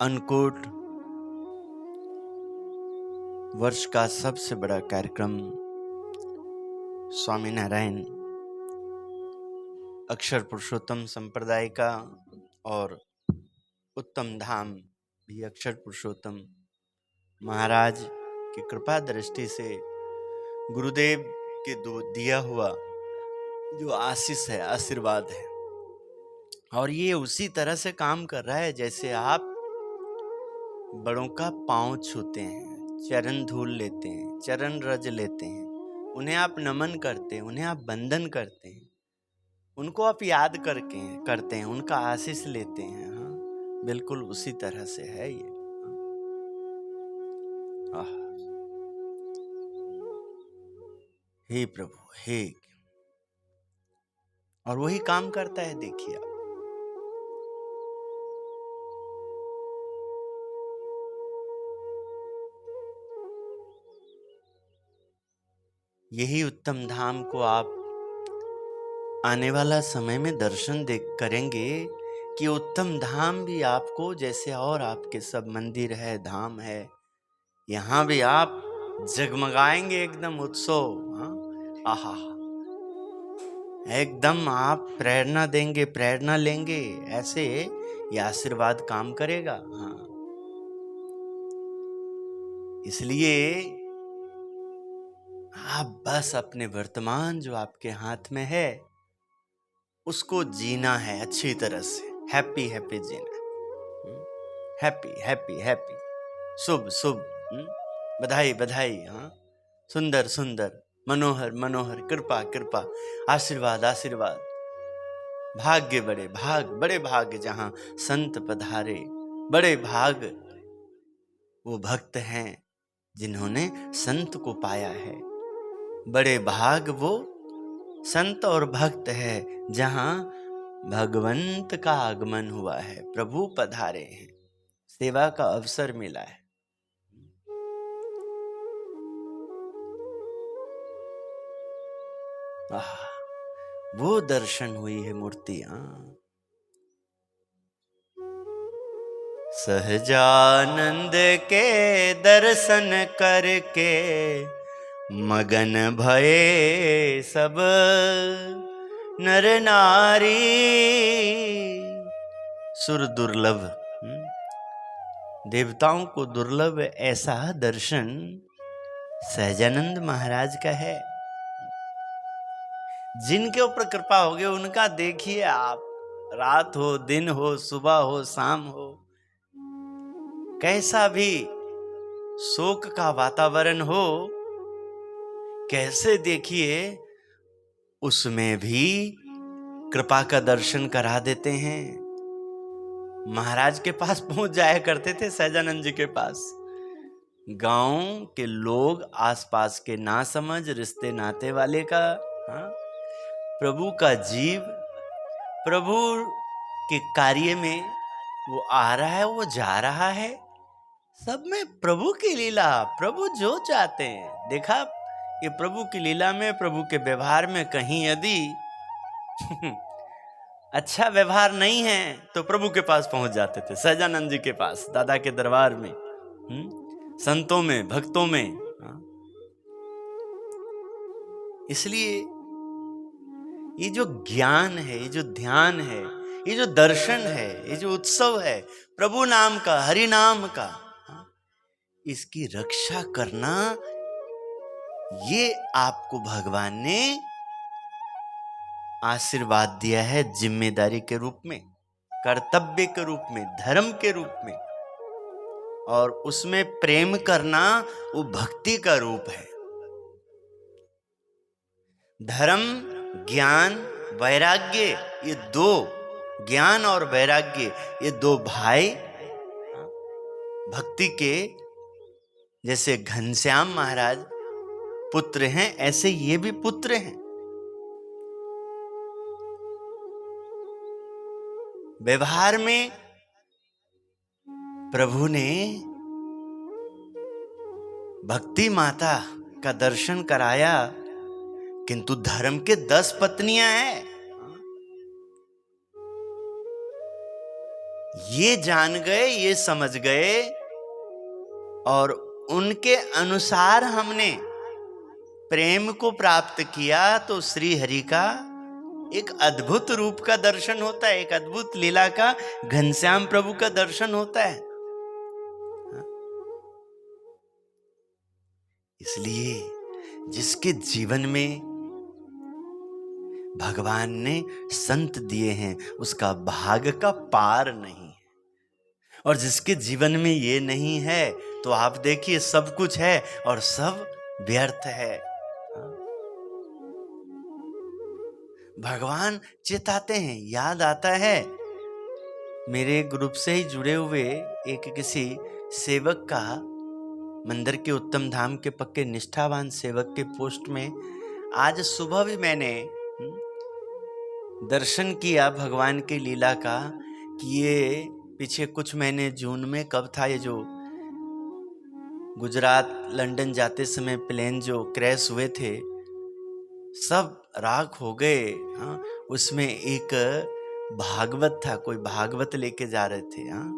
अन्नकूट वर्ष का सबसे बड़ा कार्यक्रम स्वामीनारायण अक्षर पुरुषोत्तम संप्रदाय का और उत्तम धाम भी अक्षर पुरुषोत्तम महाराज की कृपा दृष्टि से गुरुदेव के दिया हुआ जो आशीष है, आशीर्वाद है, और ये उसी तरह से काम कर रहा है जैसे आप बड़ों का पांव छूते हैं, चरण धूल लेते हैं, चरण रज लेते हैं, उन्हें आप नमन करते हैं, उन्हें आप वंदन करते हैं, उनको आप याद करते हैं, उनका आशीष लेते हैं। हाँ, बिल्कुल उसी तरह से है ये। हे प्रभु, हे, और वही काम करता है। देखिए आप, यही उत्तम धाम को आप आने वाला समय में दर्शन करेंगे कि उत्तम धाम भी आपको जैसे और आपके सब मंदिर है, धाम है, यहाँ भी आप जगमगाएंगे एकदम उत्सव। हाँ, आहा, एकदम आप प्रेरणा लेंगे, ऐसे ये आशीर्वाद काम करेगा। हाँ, इसलिए आप बस अपने वर्तमान जो आपके हाथ में है उसको जीना है अच्छी तरह से, हैप्पी हैप्पी जीना, हैप्पी हैप्पी हैप्पी, शुभ शुभ, बधाई बधाई, हाँ, सुंदर सुंदर, मनोहर मनोहर, कृपा कृपा, आशीर्वाद आशीर्वाद, भाग्य बड़े भाग जहां संत पधारे, बड़े भाग वो भक्त हैं जिन्होंने संत को पाया है, बड़े भाग वो संत और भक्त है जहां भगवंत का आगमन हुआ है, प्रभु पधारे हैं, सेवा का अवसर मिला है। वो दर्शन हुई है मूर्तियां। सहजानंद के दर्शन करके मगन भये सब नर नारी। सुर दुर्लभ, देवताओं को दुर्लभ ऐसा दर्शन सहजानंद महाराज का है। जिनके ऊपर कृपा होगी उनका देखिए आप, रात हो, दिन हो, सुबह हो, शाम हो, कैसा भी शोक का वातावरण हो, कैसे देखिए उसमें भी कृपा का दर्शन करा देते हैं। महाराज के पास पहुंच जाया करते थे, सहजानंद जी के पास। गांव के लोग, आसपास के ना समझ रिश्ते नाते वाले का, हाँ, प्रभु का जीव प्रभु के कार्य में वो आ रहा है, वो जा रहा है, सब में प्रभु की लीला, प्रभु जो चाहते हैं। देखा ये प्रभु की लीला में, प्रभु के व्यवहार में कहीं यदि अच्छा व्यवहार नहीं है तो प्रभु के पास पहुंच जाते थे, सहजानंद जी के पास, दादा के दरबार में, संतों में, भक्तों में। इसलिए ये जो ज्ञान है, ये जो ध्यान है, ये जो दर्शन है, ये जो उत्सव है प्रभु नाम का, हरि नाम का, इसकी रक्षा करना ये आपको भगवान ने आशीर्वाद दिया है, जिम्मेदारी के रूप में, कर्तव्य के रूप में, धर्म के रूप में। और उसमें प्रेम करना वो भक्ति का रूप है। धर्म, ज्ञान, वैराग्य, ये दो, ज्ञान और वैराग्य, ये दो भाई भक्ति के, जैसे घनश्याम महाराज पुत्र हैं, ऐसे ये भी पुत्र हैं। व्यवहार में प्रभु ने भक्ति माता का दर्शन कराया, किंतु धर्म के 10 पत्नियां हैं। ये जान गए, ये समझ गए और उनके अनुसार हमने प्रेम को प्राप्त किया तो श्री हरि का एक अद्भुत रूप का दर्शन होता है, एक अद्भुत लीला का, घनश्याम प्रभु का दर्शन होता है। इसलिए जिसके जीवन में भगवान ने संत दिए हैं उसका भाग का पार नहीं है, और जिसके जीवन में ये नहीं है तो आप देखिए सब कुछ है और सब व्यर्थ है। भगवान चिताते हैं। याद आता है मेरे ग्रुप से ही जुड़े हुए एक किसी सेवक का, मंदिर के उत्तम धाम के पक्के निष्ठावान सेवक के पोस्ट में आज सुबह भी मैंने दर्शन किया भगवान की लीला का कि ये पीछे कुछ महीने जून में कब था, ये जो गुजरात लंदन जाते समय प्लेन जो क्रैश हुए थे, सब राख हो गए। हाँ, उसमें एक भागवत था, कोई भागवत लेके जा रहे थे। हाँ,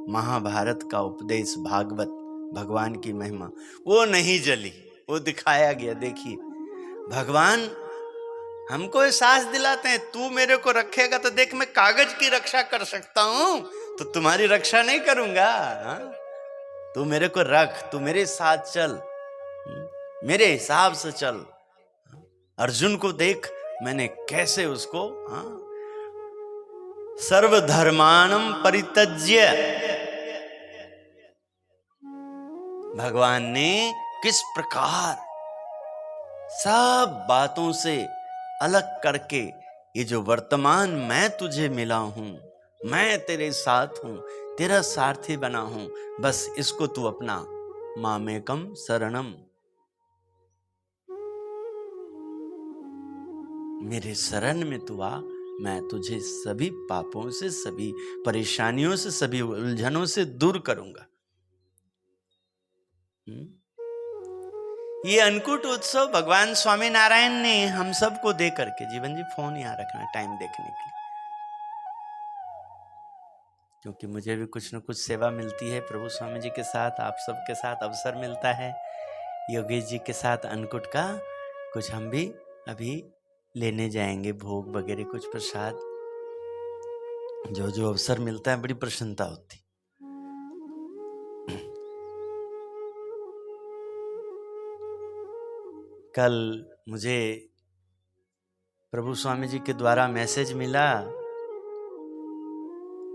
महाभारत का उपदेश भागवत, भगवान की महिमा, वो नहीं जली, वो दिखाया गया। देखिए भगवान हमको एहसास दिलाते हैं, तू मेरे को रखेगा तो देख मैं कागज की रक्षा कर सकता हूं, तो तुम्हारी रक्षा नहीं करूंगा। हाँ? तू मेरे को रख, तू मेरे साथ चल, मेरे हिसाब से चल। अर्जुन को देख मैंने कैसे उसको सर्वधर्माणम परित्यज्य, भगवान ने किस प्रकार सब बातों से अलग करके ये जो वर्तमान मैं तुझे मिला हूं, मैं तेरे साथ हूं, तेरा सारथी बना हूं, बस इसको तू अपना मामेकम शरणम, मेरे शरण में तू आ, मैं तुझे सभी पापों से, सभी परेशानियों से, सभी उलझनों से दूर करूंगा। ये अन्नकूट उत्सव भगवान स्वामी नारायण ने हम सबको दे करके, जीवन जी फोन यहाँ रखना टाइम देखने के लिए, क्योंकि मुझे भी कुछ न कुछ सेवा मिलती है प्रभु स्वामी जी के साथ, आप सबके साथ अवसर मिलता है, योगेश जी के साथ अन्नकूट का कुछ हम भी अभी लेने जाएंगे, भोग वगैरह कुछ प्रसाद, जो जो अवसर मिलता है बड़ी प्रसन्नता होती। कल मुझे प्रभु स्वामी जी के द्वारा मैसेज मिला,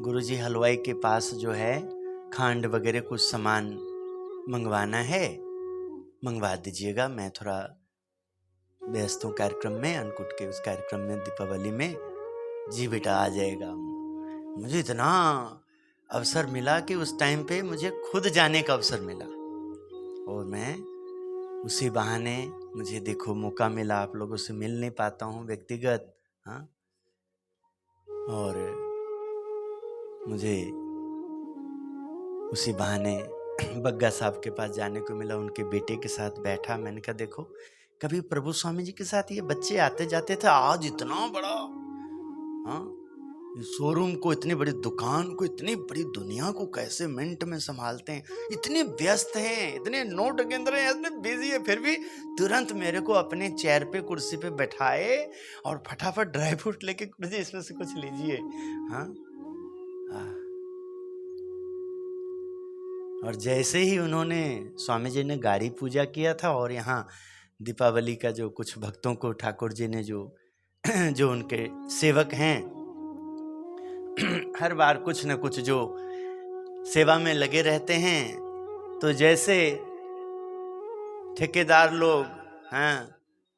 गुरुजी हलवाई के पास जो है खांड वगैरह कुछ सामान मंगवाना है, मंगवा दीजिएगा, मैं थोड़ा व्यस्त हूँ कार्यक्रम में, अन्नकूट के उस कार्यक्रम में दीपावली में। जी बेटा आ जाएगा। मुझे इतना अवसर मिला कि उस टाइम पे मुझे खुद जाने का अवसर मिला, और मैं उसी बहाने मुझे देखो मौका मिला, आप लोगों से मिल नहीं पाता हूँ व्यक्तिगत। हाँ, और मुझे उसी बहाने बग्गा साहब के पास जाने को मिला, उनके बेटे के साथ बैठा। मैंने कहा देखो कभी प्रभु स्वामी जी के साथ ये बच्चे आते जाते थे, आज इतना बड़ा शोरूम को, इतनी बड़ी दुकान को, इतनी बड़ी दुनिया को कैसे मिनट में संभालते हैं, इतने व्यस्त हैं, इतने नोट गिन रहे हैं, इतने बिजी है, फिर भी तुरंत मेरे को अपने चेयर पे कुर्सी पे बैठाए और फटाफट ड्राई फ्रूट लेके, गुरुजी इसमें से कुछ लीजिए। हाँ, और जैसे ही उन्होंने, स्वामी जी ने गाड़ी पूजा किया था, और यहाँ दीपावली का जो कुछ भक्तों को ठाकुर जी ने जो उनके सेवक हैं हर बार कुछ न कुछ जो सेवा में लगे रहते हैं, तो जैसे ठेकेदार लोग, हाँ,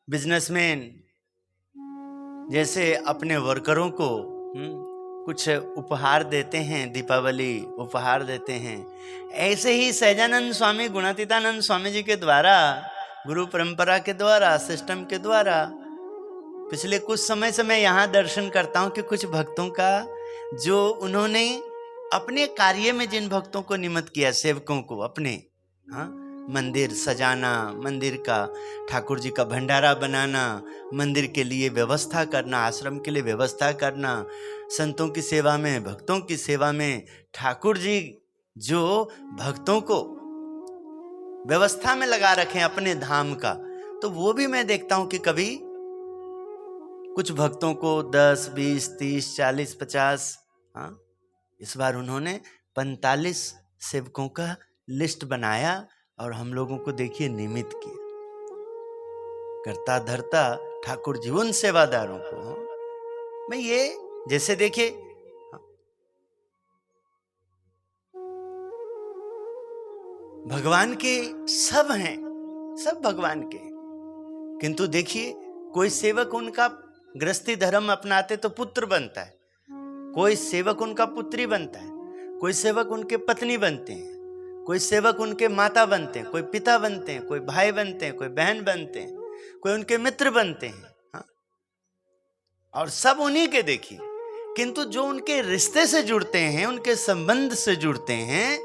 बिजनेसमैन जैसे अपने वर्करों को कुछ उपहार देते हैं, दीपावली उपहार देते हैं, ऐसे ही सहजानंद स्वामी, गुणातीतानंद स्वामी जी के द्वारा, गुरु परंपरा के द्वारा, सिस्टम के द्वारा पिछले कुछ समय से मैं यहाँ दर्शन करता हूँ कि कुछ भक्तों का जो उन्होंने अपने कार्य में जिन भक्तों को निमित्त किया, सेवकों को अपने, हाँ, मंदिर सजाना, मंदिर का ठाकुर जी का भंडारा बनाना, मंदिर के लिए व्यवस्था करना, आश्रम के लिए व्यवस्था करना, संतों की सेवा में, भक्तों की सेवा में ठाकुर जी जो भक्तों को व्यवस्था में लगा रखे अपने धाम का, तो वो भी मैं देखता हूं कि कभी कुछ भक्तों को 10, 20, 30, 40, 50, हाँ, इस बार उन्होंने 45 सेवकों का लिस्ट बनाया और हम लोगों को देखिए निमित किया। करता धरता ठाकुर जी उन सेवादारों को, मैं ये जैसे देखिए भगवान के सब हैं, सब भगवान के, किंतु देखिए कोई सेवक उनका गृहस्थी धर्म अपनाते तो पुत्र बनता है, कोई सेवक उनका पुत्री बनता है, कोई सेवक उनके पत्नी बनते हैं, कोई सेवक उनके माता बनते हैं, कोई पिता बनते हैं, कोई भाई बनते हैं, कोई बहन बनते हैं, कोई उनके मित्र बनते हैं, हाँ? और सब उन्हीं के देखिए, किंतु जो उनके रिश्ते से जुड़ते हैं, उनके संबंध से जुड़ते हैं,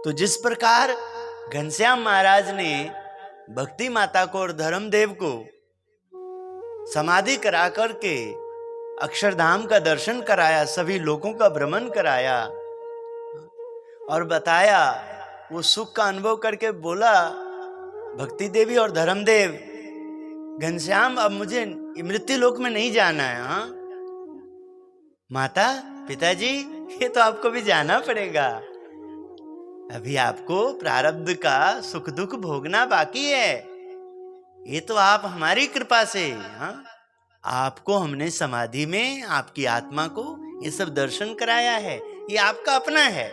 तो जिस प्रकार घनश्याम महाराज ने भक्ति माता को और धर्मदेव को समाधि करा करके अक्षरधाम का दर्शन कराया, सभी लोगों का भ्रमण कराया और बताया, वो सुख का अनुभव करके बोला भक्ति देवी और धर्मदेव, घनश्याम अब मुझे मृत्यु लोक में नहीं जाना है, हाँ माता पिताजी ये तो आपको भी जाना पड़ेगा, अभी आपको प्रारब्ध का सुख दुख भोगना बाकी है, ये तो आप हमारी कृपा से, हाँ आपको हमने समाधि में आपकी आत्मा को ये सब दर्शन कराया है, ये आपका अपना है,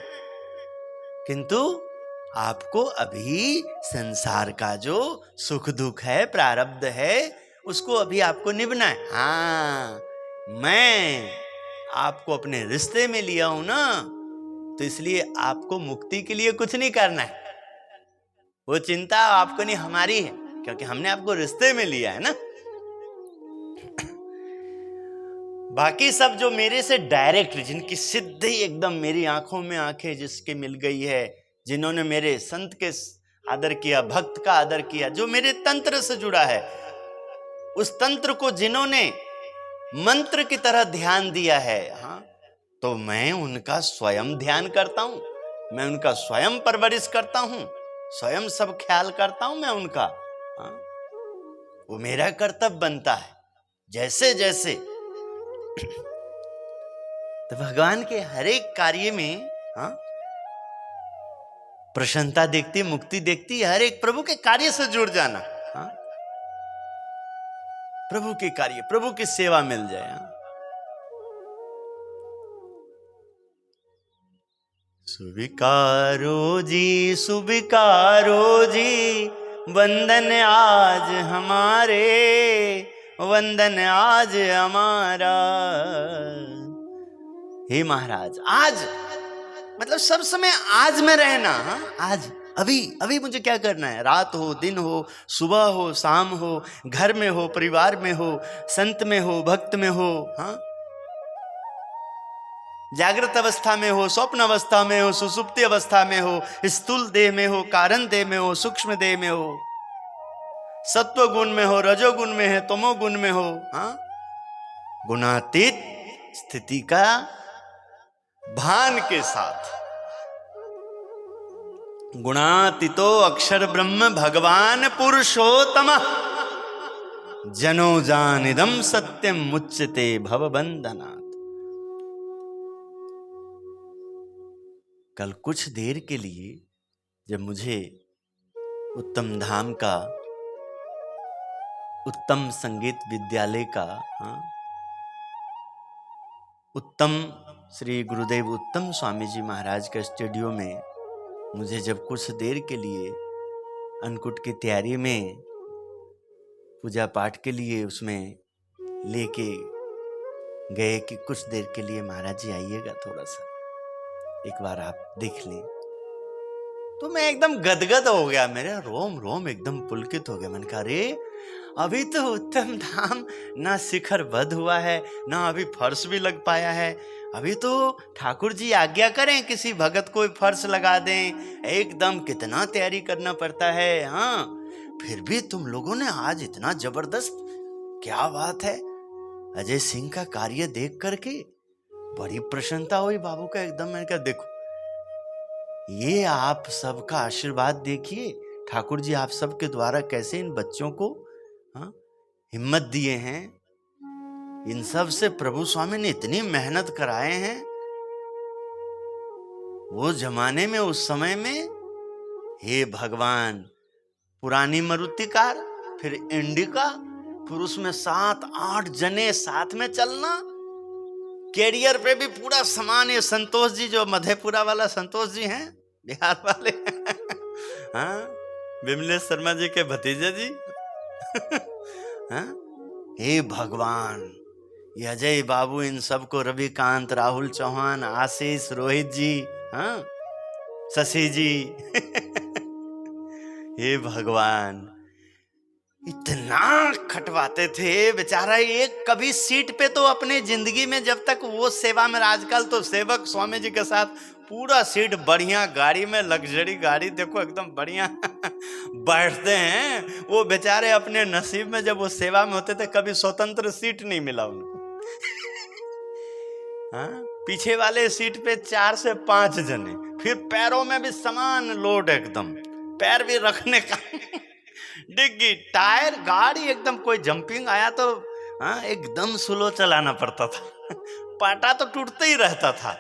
किंतु आपको अभी संसार का जो सुख दुख है, प्रारब्ध है, उसको अभी आपको निभना है। हाँ मैं आपको अपने रिश्ते में लिया हूं ना, तो इसलिए आपको मुक्ति के लिए कुछ नहीं करना है, वो चिंता आपको नहीं हमारी है, क्योंकि हमने आपको रिश्ते में लिया है ना। बाकी सब जो मेरे से डायरेक्ट, जिनकी सीधे एकदम मेरी आंखों में आंखें जिसके मिल गई है, जिन्होंने मेरे संत के आदर किया, भक्त का आदर किया, जो मेरे तंत्र से जुड़ा है, उस तंत्र को जिन्होंने मंत्र की तरह ध्यान दिया है, हाँ तो मैं उनका स्वयं ध्यान करता हूं, मैं उनका स्वयं परवरिश करता हूं, स्वयं सब ख्याल करता हूं मैं उनका, हाँ वो मेरा कर्तव्य बनता है जैसे जैसे। तो भगवान के हर एक कार्य में, हाँ प्रसन्नता देखती, मुक्ति देखती, हर एक प्रभु के कार्य से जुड़ जाना, हाँ प्रभु के कार्य, प्रभु की सेवा मिल जाए, हाँ? सुविकारो जी वंदन आज हमारे, वंदन आज हमारा। हे महाराज, आज मतलब सब समय आज में रहना, हाँ? आज अभी अभी मुझे क्या करना है, रात हो दिन हो, सुबह हो शाम हो, घर में हो परिवार में हो, संत में हो भक्त में हो, हाँ जागृत अवस्था में हो, स्वप्न अवस्था में हो, सुसुप्ति अवस्था में हो, स्थूल देह में हो, कारण देह में हो, सूक्ष्म देह में हो, सत्व गुण में हो, रजोगुण में है, तमो गुण में हो, हाँ गुणातीत स्थिति का भान के साथ। गुणातीतो अक्षर ब्रह्म भगवान पुरुषोत्तम, जनो जानिदम सत्यम मुच्यते भवबंधनात्। कल कुछ देर के लिए जब मुझे उत्तम धाम का, उत्तम संगीत विद्यालय का, हाँ उत्तम श्री गुरुदेव उत्तम स्वामी जी महाराज के स्टूडियो में मुझे जब कुछ देर के लिए अन्नकूट की तैयारी में, पूजा पाठ के लिए उसमें लेके गए कि कुछ देर के लिए महाराज जी आइएगा, थोड़ा सा एक बार आप देख लें, तो मैं एकदम गदगद हो गया, मेरे रोम रोम एकदम पुलकित हो गया। मैंने कहा अरे अभी तो उत्तम धाम ना शिखर बद्ध हुआ है, ना अभी फर्श भी लग पाया है, अभी तो ठाकुर जी आज्ञा करें किसी भगत को फर्श लगा दें, एकदम कितना तैयारी करना पड़ता है। हाँ, फिर भी तुम लोगों ने आज इतना जबरदस्त, क्या बात है। अजय सिंह का कार्य देख करके बड़ी प्रसन्नता हुई बाबू का एकदम। मैंने कहा देखो, ये आप सबका आशीर्वाद देखिए, ठाकुर जी आप सबके द्वारा कैसे इन बच्चों को हिम्मत दिए हैं। इन सब से प्रभु स्वामी ने इतनी मेहनत कराए हैं। वो जमाने में, उस समय में, हे भगवान, पुरानी मारुति कार, फिर इंडिका, फिर उसमें 7-8 जने साथ में चलना, कैरियर पे भी पूरा सामान। ये संतोष जी, जो मधेपुरा वाला संतोष जी हैं, बिहार वाले हाँ, विमलेश शर्मा जी के भतीजे जी हाँ, हे भगवान, ये अजय बाबू, इन सबको, रविकांत, राहुल चौहान, आशीष, रोहित जी, हाँ, शशि जी हे भगवान, इतना खटवाते थे बेचारा। एक कभी सीट पे तो अपने जिंदगी में, जब तक वो सेवा में, आजकल तो सेवक स्वामी जी के साथ पूरा सीट बढ़िया गाड़ी में, लग्जरी गाड़ी, देखो एकदम बढ़िया बैठते हैं। वो बेचारे अपने नसीब में, जब वो सेवा में होते थे, कभी स्वतंत्र सीट नहीं मिला उनको हाँ, पीछे वाले सीट पे 4 से 5 जने, फिर पैरों में भी सामान लोड, एकदम पैर भी रखने का डिग्गी, टायर, गाड़ी एकदम, कोई जंपिंग आया तो हाँ, एकदम स्लो चलाना पड़ता था पाटा तो टूटते ही रहता था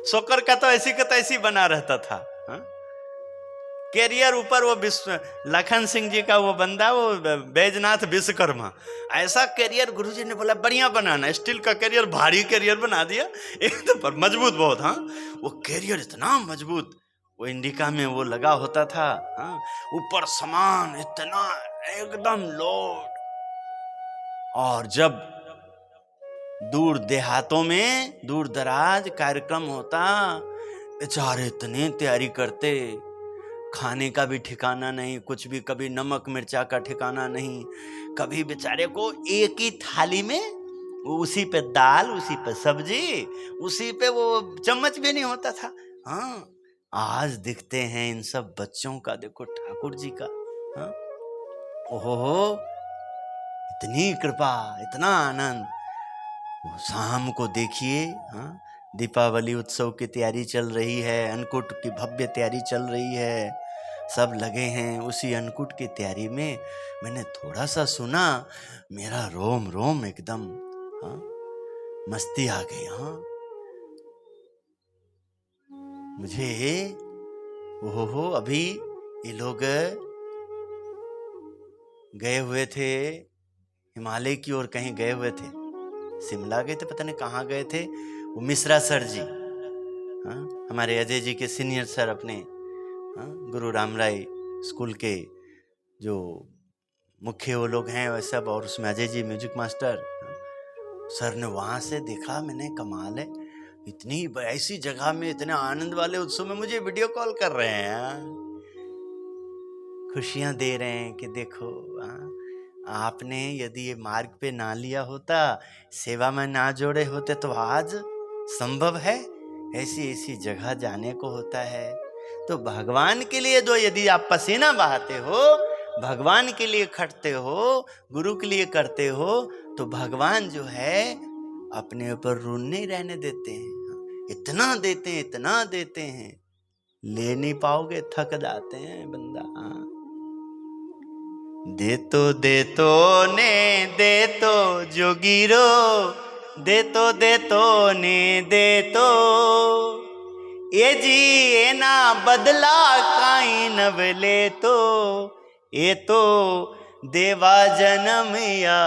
शोकर का तो ऐसी का तैसी बना रहता था। हाँ? कैरियर ऊपर वो लखन सिंह जी का वो बंदा, वो बैजनाथ विश्वकर्मा, ऐसा कैरियर गुरुजी ने बोला बढ़िया बनाना, स्टील का कैरियर, भारी कैरियर बना दिया एकदम, पर मजबूत बहुत। हाँ, वो कैरियर इतना मजबूत, वो इंडिका में वो लगा होता था। हाँ, ऊपर सामान इतना एकदम लोड। और जब दूर देहातों में, दूर दराज कार्यक्रम होता, बेचारे इतने तैयारी करते, खाने का भी ठिकाना नहीं, कुछ भी, कभी नमक मिर्चा का ठिकाना नहीं, कभी बेचारे को एक ही थाली में उसी पे दाल, उसी पे सब्जी, उसी पे वो चम्मच भी नहीं होता था। हाँ, आज दिखते हैं इन सब बच्चों का, देखो ठाकुर जी का। हाँ, ओहो, इतनी कृपा, इतना आनंद। शाम को देखिए, हाँ, दीपावली उत्सव की तैयारी चल रही है, अन्नकूट की भव्य तैयारी चल रही है, सब लगे हैं उसी अन्नकूट की तैयारी में। मैंने थोड़ा सा सुना, मेरा रोम रोम एकदम, हाँ, मस्ती आ गई। हाँ, मुझे ओहो, अभी ये लोग गए हुए थे हिमालय की ओर, कहीं गए हुए थे, शिमला गए थे, पता नहीं कहाँ गए थे। वो मिश्रा सर जी, हाँ, हमारे अजय जी के सीनियर सर, अपने हाँ, गुरु राम राय स्कूल के जो मुख्य वो लोग हैं, वह सब, और उसमें अजय जी म्यूजिक मास्टर। हाँ, सर ने वहाँ से देखा, मैंने कमाल है, इतनी ऐसी जगह में, इतने आनंद वाले उत्सव में मुझे वीडियो कॉल कर रहे हैं, खुशियाँ दे रहे हैं कि देखो, हाँ, आपने यदि ये मार्ग पे ना लिया होता, सेवा में ना जोड़े होते, तो आज संभव है ऐसी ऐसी जगह जाने को होता है। तो भगवान के लिए दो, यदि आप पसीना बहाते हो, भगवान के लिए खटते हो, गुरु के लिए करते हो, तो भगवान जो है अपने ऊपर ऋण नहीं रहने देते हैं। इतना देते हैं, इतना देते हैं, ले नहीं पाओगे, थक जाते हैं बंदा। दे तो ने दे तो जोगीरो, दे तो ने दे तो, ये जी ये ना बदला काई नवले, तो ये तो देवा जन्म या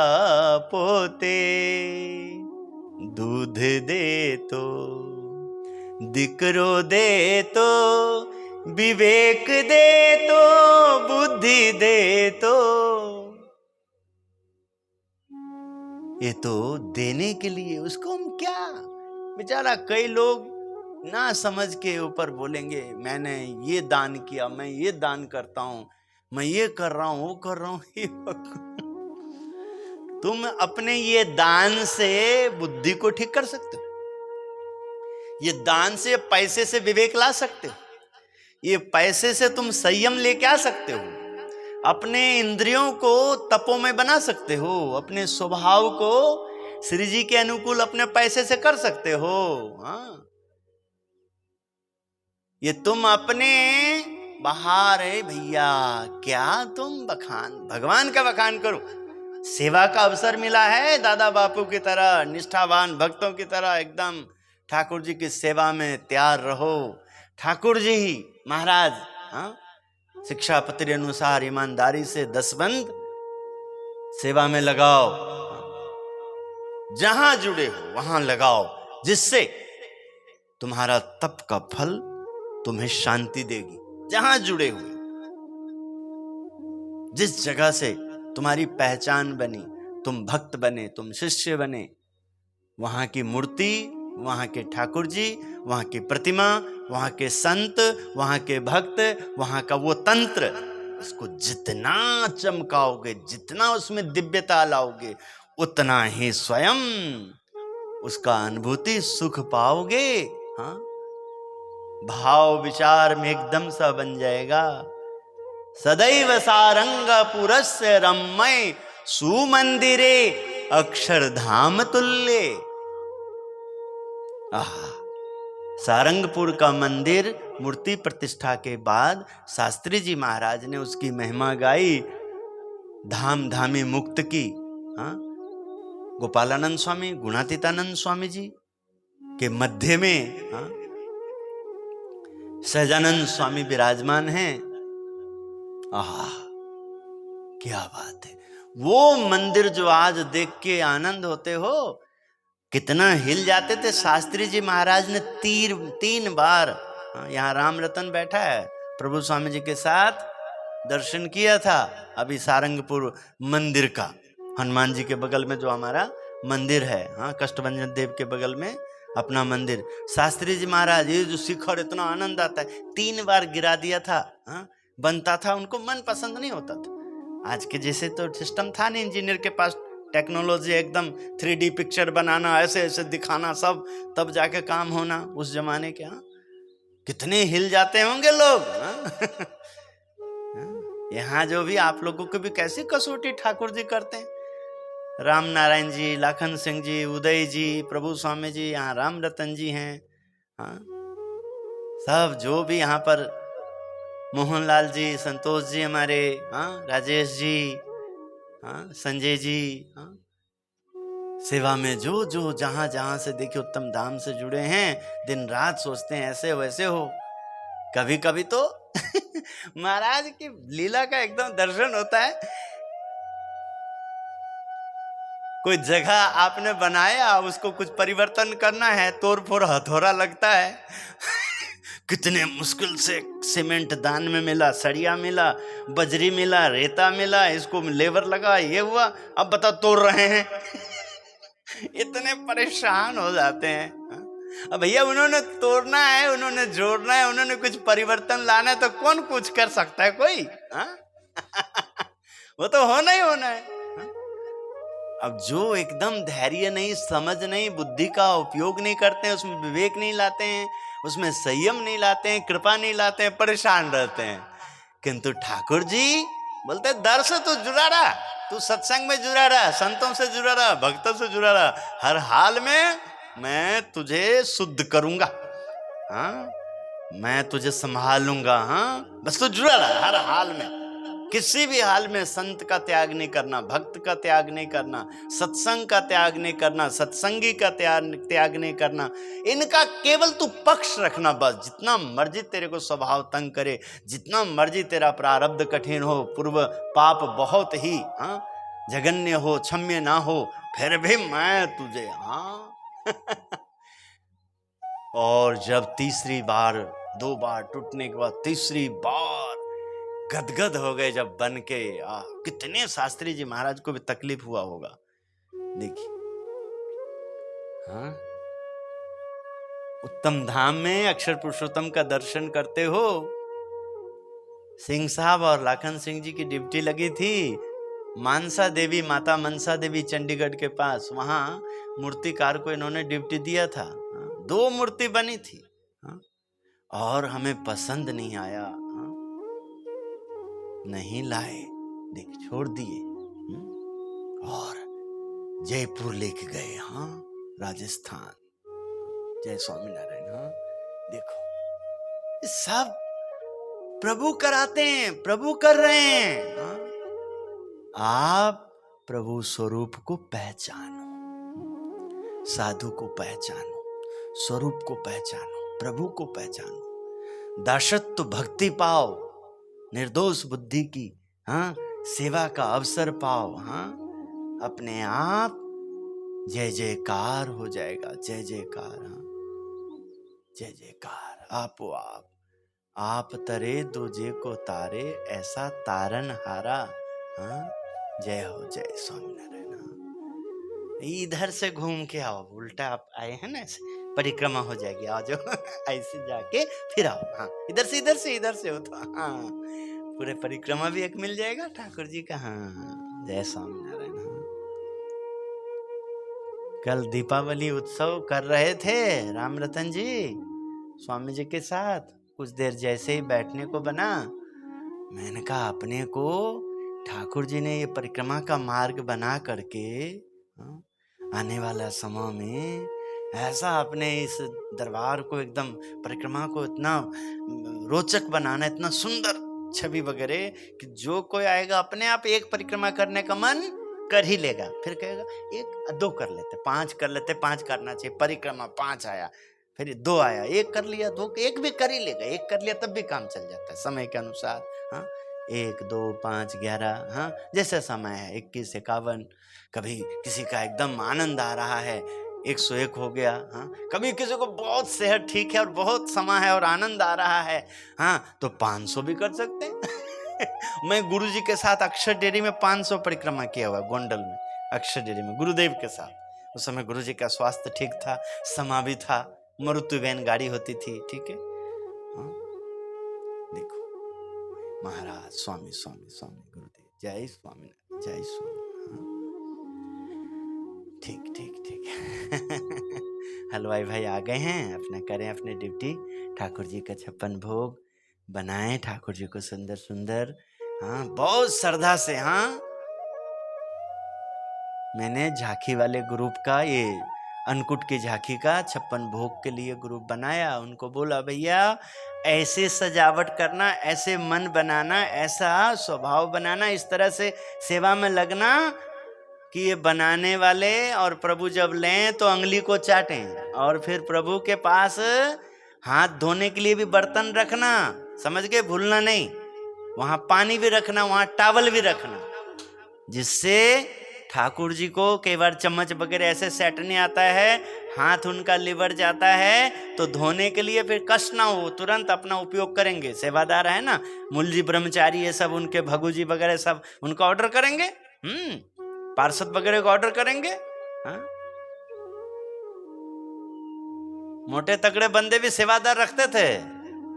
पोते, दूध दे तो दिकरो दे तो, विवेक दे तो बुद्धि दे तो, ये तो देने के लिए, उसको हम क्या, बेचारा कई लोग ना समझ के ऊपर बोलेंगे, मैंने ये दान किया, मैं ये दान करता हूं, मैं ये कर रहा हूं, वो कर रहा हूं तुम अपने ये दान से बुद्धि को ठीक कर सकते हो? ये दान से, पैसे से विवेक ला सकते हो, ये पैसे से तुम संयम लेके आ सकते हो, अपने इंद्रियों को तपों में बना सकते हो, अपने स्वभाव को श्री जी के अनुकूल अपने पैसे से कर सकते हो। हाँ, ये तुम अपने बाहर है भैया, क्या तुम बखान, भगवान का बखान करो। सेवा का अवसर मिला है दादा बापू की तरह, निष्ठावान भक्तों की तरह एकदम ठाकुर जी की सेवा में तैयार रहो। ठाकुर जी ही महाराज, हाँ, शिक्षा पत्र अनुसार ईमानदारी से 10 बंद सेवा में लगाओ, जहां जुड़े हो वहां लगाओ, जिससे तुम्हारा तप का फल तुम्हें शांति देगी। जहां जुड़े हुए, जिस जगह से तुम्हारी पहचान बनी, तुम भक्त बने, तुम शिष्य बने, वहां की मूर्ति, वहां के ठाकुर जी, वहां की प्रतिमा, वहां के संत, वहां के भक्त, वहां का वो तंत्र, उसको जितना चमकाओगे, जितना उसमें दिव्यता लाओगे, उतना ही स्वयं उसका अनुभूति सुख पाओगे। हाँ, भाव विचार में एकदम सा बन जाएगा। सदैव सारंग पुरस्य रम्मय सुमंदिरे अक्षरधाम तुल्य। सारंगपुर का मंदिर मूर्ति प्रतिष्ठा के बाद शास्त्री जी महाराज ने उसकी महिमा गाई, धाम धामी मुक्त की। हाँ, गोपालानंद स्वामी, गुणातीतानंद स्वामी जी के मध्य में, हाँ, सहजानंद स्वामी विराजमान हैं। आहा, क्या बात है। वो मंदिर जो आज देख के आनंद होते हो, कितना हिल जाते थे। शास्त्री जी महाराज ने 3 बार, यहाँ राम रतन बैठा है, प्रभु स्वामी जी के साथ दर्शन किया था। अभी सारंगपुर मंदिर का, हनुमान जी के बगल में जो हमारा मंदिर है, हाँ, कष्टभंजन देव के बगल में अपना मंदिर, शास्त्री जी महाराज, ये जो शिखर इतना आनंद आता है, 3 बार गिरा दिया था। हाँ, बनता था, उनको मन पसंद नहीं होता था। आज के जैसे तो सिस्टम था नहीं इंजीनियर के पास, टेक्नोलॉजी एकदम 3D पिक्चर बनाना, ऐसे ऐसे दिखाना, सब तब जाके काम होना। उस जमाने के, हाँ, कितने हिल जाते होंगे लोग। हाँ? यहाँ जो भी आप लोगों को भी कैसी कसौटी ठाकुर जी करते हैं। राम नारायण जी, लाखन सिंह जी, उदय जी, प्रभु स्वामी जी, यहाँ राम रतन जी हैं। हाँ, सब जो भी यहाँ पर, मोहनलाल जी, संतोष जी हमारे, हाँ, राजेश जी, हाँ, संजय जी, हाँ, सेवा में जो जो जहां जहां से देखिए उत्तम धाम से जुड़े हैं, दिन रात सोचते हैं ऐसे वैसे हो। कभी कभी तो महाराज की लीला का एकदम दर्शन होता है। कोई जगह आपने बनाया, उसको कुछ परिवर्तन करना है, तोड़ फोड़ हथौड़ा लगता है। कितने मुश्किल से सीमेंट दान में मिला, सरिया मिला, बजरी मिला, रेता मिला, इसको लेबर लगा, ये हुआ, अब बता तोड़ रहे हैं। इतने परेशान हो जाते हैं। अब भैया उन्होंने तोड़ना है, उन्होंने जोड़ना है, उन्होंने कुछ परिवर्तन लाना है, तो कौन कुछ कर सकता है कोई? वो तो होना ही होना है। अब जो एकदम धैर्य नहीं, समझ नहीं, बुद्धि का उपयोग नहीं करते हैं, उसमें विवेक नहीं लाते हैं, उसमें संयम नहीं लाते हैं, कृपा नहीं लाते हैं, परेशान रहते हैं। किंतु ठाकुर जी बोलते दर से तू जुड़ा रहा, तू सत्संग में जुड़ा रहा, संतों से जुड़ा रहा, भक्तों से जुड़ा रहा, हर हाल में मैं तुझे शुद्ध करूंगा। हाँ, मैं तुझे संभालूंगा। हाँ, बस तू जुड़ा रहा हर हाल में, किसी भी हाल में संत का त्याग नहीं करना, भक्त का त्याग नहीं करना, सत्संग का त्याग नहीं करना, सत्संगी का त्याग नहीं करना। इनका केवल तू पक्ष रखना बस। जितना मर्जी तेरे को स्वभाव तंग करे, जितना मर्जी तेरा प्रारब्ध कठिन हो, पूर्व पाप बहुत ही, हाँ, जघन्य हो, क्षम्य ना हो, फिर भी मैं तुझे, हाँ। और जब तीसरी बार, 2 बार टूटने के बाद तीसरी बार गदगद हो गए जब बन के, कितने शास्त्री जी महाराज को भी तकलीफ हुआ होगा। देखिए, हाँ, उत्तम धाम में अक्षर पुरुषोत्तम का दर्शन करते हो। सिंह साहब और लाखन सिंह जी की ड्यूटी लगी थी मानसा देवी, माता मनसा देवी चंडीगढ़ के पास, वहां मूर्तिकार को इन्होंने ड्यूटी दिया था। 2 मूर्ति बनी थी, हाँ? और हमें पसंद नहीं आया, हाँ? नहीं लाए, देख छोड़ दिए, और जयपुर लेके गए, हाँ, राजस्थान। जय स्वामीनारायण। हाँ, देखो सब प्रभु कराते हैं, प्रभु कर रहे हैं, हाँ? आप प्रभु स्वरूप को पहचानो, साधु को पहचानो, स्वरूप को पहचानो, प्रभु को पहचानो, दासत्व भक्ति पाओ, निर्दोष बुद्धि की, हाँ, सेवा का अवसर पाओ, हाँ? अपने आप जय जयकार हो जाएगा, जय जयकार, हाँ? जय जयकार। आप तरे दूजे को तारे, ऐसा तारन हारा, हाँ? जय हो, जय स्वामीनारायण। हाँ? इधर से घूम के आओ, उल्टा आप आए हैं ना, ऐसे परिक्रमा हो जाएगी, आओ जो ऐसे जाके फिर आओ, हाँ, इधर से हो तो, हाँ, पूरे परिक्रमा भी एक मिल जाएगा ठाकुर जी का। हाँ, जय स्वामीनारायण। हाँ, कल दीपावली उत्सव कर रहे थे राम रतन जी स्वामी जी के साथ, कुछ देर जैसे ही बैठने को बना, मैंने कहा अपने को ठाकुर जी ने ये परिक्रमा का मार्ग बना करके, हाँ, आने वाला समय में ऐसा अपने इस दरबार को एकदम परिक्रमा को इतना रोचक बनाना, इतना सुंदर छवि वगैरह कि जो कोई आएगा अपने आप एक परिक्रमा करने का मन कर ही लेगा, फिर कहेगा 1 2 कर लेते, 5 कर लेते, 5 करना चाहिए, परिक्रमा 5 आया, फिर 2 आया, 1 कर लिया, 2 1 भी कर ही लेगा, 1 कर लिया तब भी काम चल जाता है समय के अनुसार, हाँ? 1 2 5 11, हाँ, जैसे समय है, 21 51, कभी किसी का एकदम आनंद आ रहा है 101 हो गया, हाँ? कभी किसी को बहुत सेहत ठीक है और बहुत समय है और आनंद आ रहा है, हाँ, तो 500 भी कर सकते हैं। मैं गुरुजी के साथ अक्षर डेयरी में 500 परिक्रमा किया हुआ, गोंडल में अक्षर डेयरी में गुरुदेव के साथ। उस समय गुरुजी का स्वास्थ्य ठीक था, समा भी था, मरुति वैन गाड़ी होती थी, ठीक है, हाँ? देखो महाराज स्वामी स्वामी स्वामी गुरुदेव, जय स्वामी, जय स्वामी। हाँ? ठीक ठीक ठीक। हलवाई भाई आ गए हैं, अपना करें अपने ड्यूटी, ठाकुर जी का 56 भोग बनाएं, ठाकुर जी को सुंदर सुंदर, हाँ, बहुत श्रद्धा से। हाँ, मैंने झांकी वाले ग्रुप का, ये अन्नकूट की झांकी का 56 भोग के लिए ग्रुप बनाया, उनको बोला भैया ऐसे सजावट करना, ऐसे मन बनाना, ऐसा स्वभाव बनाना, इस तरह से सेवा में लगना कि ये बनाने वाले और प्रभु जब लें तो अंगली को चाटें, और फिर प्रभु के पास हाथ धोने के लिए भी बर्तन रखना, समझ के भूलना नहीं, वहां पानी भी रखना, वहां टॉवल भी रखना, जिससे ठाकुर जी को कई बार चम्मच वगैरह ऐसे सेट नहीं आता है, हाथ उनका लिवर जाता है, तो धोने के लिए फिर कष्ट ना हो, तुरंत अपना उपयोग करेंगे। सेवादार है ना, मूलजी ब्रह्मचारी, ये सब उनके भगू जी वगैरह सब उनका ऑर्डर करेंगे, पार्षद वगैरह को ऑर्डर करेंगे, हाँ? मोटे तगड़े बंदे भी सेवादार रखते थे,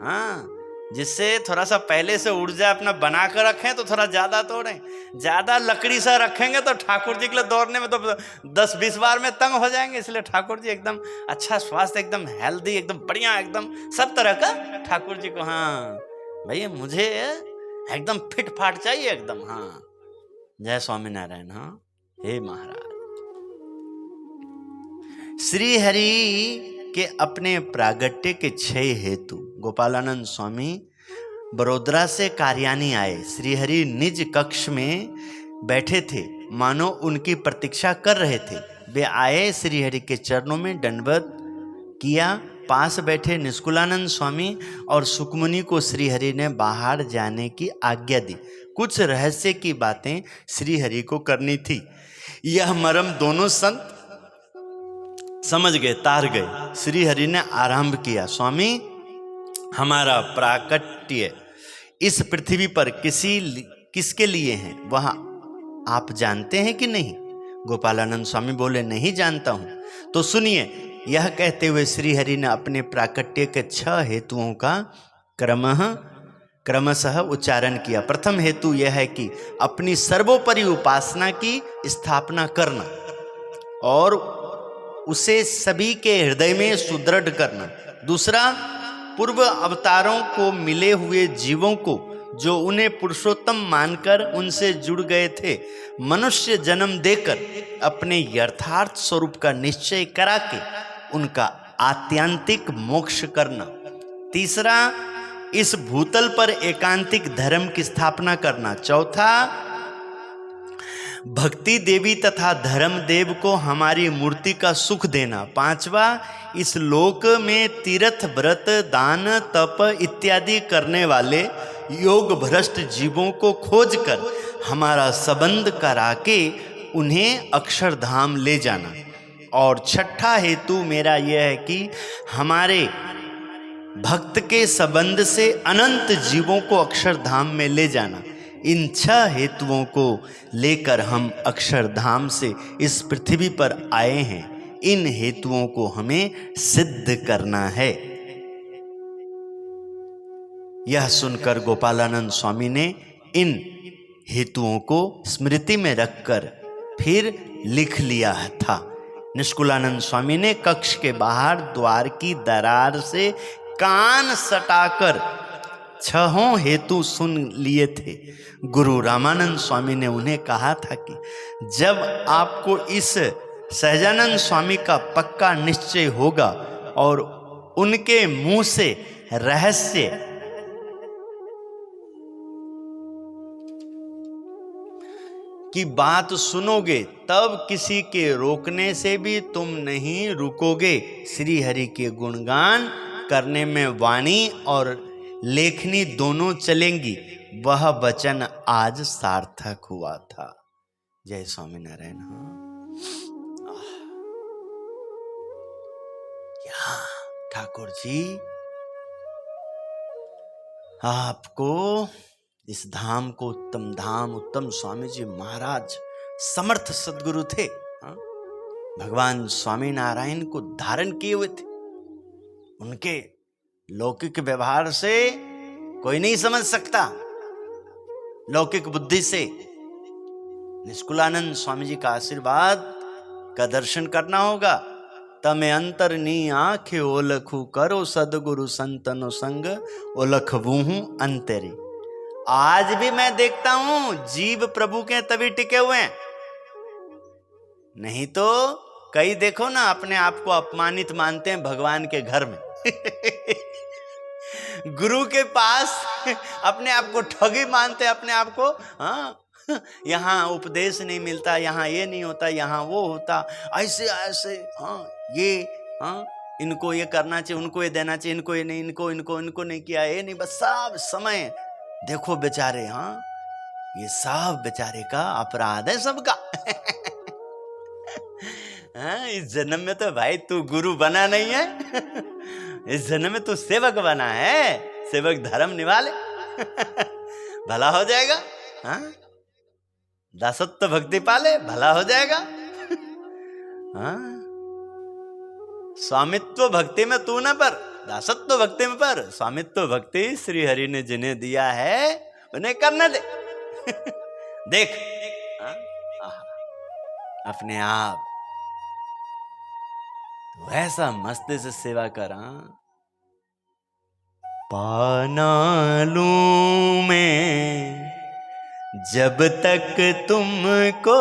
हाँ, जिससे थोड़ा सा पहले से ऊर्जा अपना बना कर रखें तो थोड़ा ज्यादा तोड़ें। ज्यादा लकड़ी सा रखेंगे तो ठाकुर जी के लिए दौड़ने में तो 10-20 बार में तंग हो जाएंगे, इसलिए ठाकुर जी एकदम अच्छा स्वास्थ्य, एकदम हेल्दी, एकदम बढ़िया, एकदम सब तरह का ठाकुर जी को, हाँ भैया मुझे एकदम फिट फाट चाहिए एकदम, हाँ, जय स्वामीनारायण। हाँ, हे महाराज, श्री हरि के अपने प्रागट्य के 6 हेतु गोपालानंद स्वामी बड़ोदरा से कार्यानी आए। श्रीहरि निज कक्ष में बैठे थे, मानो उनकी प्रतीक्षा कर रहे थे। वे आए, श्रीहरि के चरणों में दंडवत किया। पास बैठे निष्कुलानंद स्वामी और सुकमुनि को श्रीहरि ने बाहर जाने की आज्ञा दी। कुछ रहस्य की बातें श्रीहरि को करनी थी। यह मर्म दोनों संत समझ गए, तार गए। श्रीहरि ने आरंभ किया, स्वामी हमारा प्राकट्य इस पृथ्वी पर किसके लिए है, वह आप जानते हैं कि नहीं? गोपालानंद स्वामी बोले, नहीं जानता हूं। तो सुनिए, यह कहते हुए श्रीहरि ने अपने प्राकट्य के 6 हेतुओं का क्रमशः उच्चारण किया। प्रथम हेतु यह है कि अपनी सर्वोपरि उपासना की स्थापना करना और उसे सभी के हृदय में सुदृढ़ करना। दूसरा, पूर्व अवतारों को मिले हुए जीवों को जो उन्हें पुरुषोत्तम मानकर उनसे जुड़ गए थे, मनुष्य जन्म देकर अपने यथार्थ स्वरूप का निश्चय करा के उनका आत्यंतिक मोक्ष करना। तीसरा, इस भूतल पर एकांतिक धर्म की स्थापना करना। चौथा, भक्ति देवी तथा धर्म देव को हमारी मूर्ति का सुख देना। पांचवा, इस लोक में तीर्थ व्रत दान तप इत्यादि करने वाले योग भ्रष्ट जीवों को खोजकर हमारा संबंध करा के उन्हें अक्षरधाम ले जाना। और छठा हेतु मेरा यह है कि हमारे भक्त के संबंध से अनंत जीवों को अक्षरधाम में ले जाना। इन 6 हेतुओं को लेकर हम अक्षरधाम से इस पृथ्वी पर आए हैं। इन हेतुओं को हमें सिद्ध करना है। यह सुनकर गोपालानंद स्वामी ने इन हेतुओं को स्मृति में रखकर फिर लिख लिया था। निष्कुलानंद स्वामी ने कक्ष के बाहर द्वार की दरार से कान सटाकर 6 हेतु सुन लिए थे। गुरु रामानंद स्वामी ने उन्हें कहा था कि जब आपको इस सहजानंद स्वामी का पक्का निश्चय होगा और उनके मुंह से रहस्य की बात सुनोगे, तब किसी के रोकने से भी तुम नहीं रुकोगे। श्री हरि के गुणगान करने में वाणी और लेखनी दोनों चलेंगी। वह वचन आज सार्थक हुआ था। जय स्वामीनारायण। ठाकुर जी आपको इस धाम को उत्तम धाम, उत्तम स्वामी जी महाराज समर्थ सदगुरु थे। भगवान स्वामी नारायण को धारण किए हुए थे। उनके लौकिक व्यवहार से कोई नहीं समझ सकता, लौकिक बुद्धि से। निष्कुलानंद स्वामी जी का आशीर्वाद का दर्शन करना होगा। तमे अंतर नी आंखे ओलखू करो सदगुरु संतनो संग ओलखबूहू अंतरे। आज भी मैं देखता हूं जीव प्रभु के तभी टिके हुए हैं, नहीं तो कई देखो ना अपने आप को अपमानित मानते हैं भगवान के घर में। गुरु के पास अपने आप को ठगी मानते हैं अपने आप को। हाँ, यहाँ उपदेश नहीं मिलता, यहाँ ये नहीं होता, यहाँ वो होता, ऐसे ऐसे। हाँ ये, हाँ इनको ये करना चाहिए, उनको ये देना चाहिए, इनको ये नहीं, इनको नहीं किया, ये नहीं, बस सब समय देखो बेचारे। हाँ ये सब बेचारे का अपराध है सबका। हाँ, इस जन्म में तो भाई तू गुरु बना नहीं है, इस जन्म में तू सेवक बना है। सेवक धर्म निभा ले, भला हो जाएगा। हाँ, दासत्व भक्ति पाले, भला हो जाएगा। हाँ, स्वामित्व भक्ति में तू न पर, दासत्व भक्ति में पर। स्वामित्व भक्ति श्री हरि ने जिन्हें दिया है उन्हें करने दे। देख अपने आप तो ऐसा मस्ती से सेवा कर। पाना लूं मैं जब तक तुमको